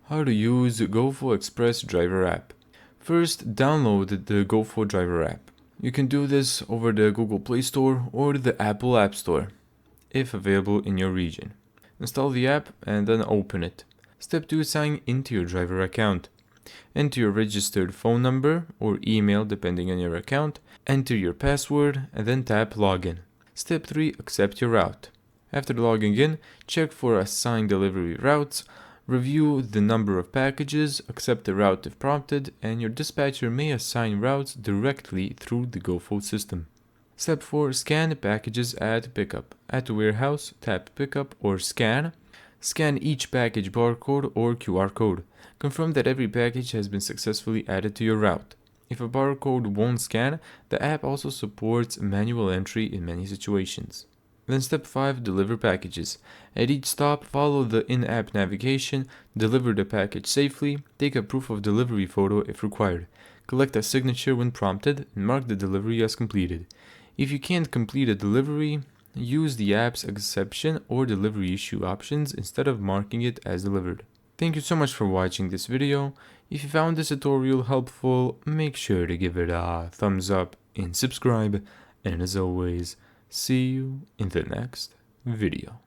How to use GOFO Express Driver app. First, download the GOFO Driver app. You can do this over the Google Play Store or the Apple App Store, if available in your region. Install the app and then open it. Step 2. Sign into your driver account. Enter your registered phone number or email depending on your account, enter your password and then tap Login. Step 3. Accept your route. After logging in, check for assigned delivery routes, review the number of packages, accept the route if prompted, and your dispatcher may assign routes directly through the GOFO system. Step 4. Scan packages at pickup. At the warehouse, tap Pickup or Scan. Scan each package barcode or QR code. Confirm that every package has been successfully added to your route. If a barcode won't scan, the app also supports manual entry in many situations. Then step 5. Deliver packages. At each stop, follow the in-app navigation, deliver the package safely, take a proof of delivery photo if required, collect a signature when prompted, and mark the delivery as completed. If you can't complete a delivery, use the app's exception or delivery issue options instead of marking it as delivered. Thank you so much for watching this video. If you found this tutorial helpful, make sure to give it a thumbs up and subscribe. And as always, see you in the next video.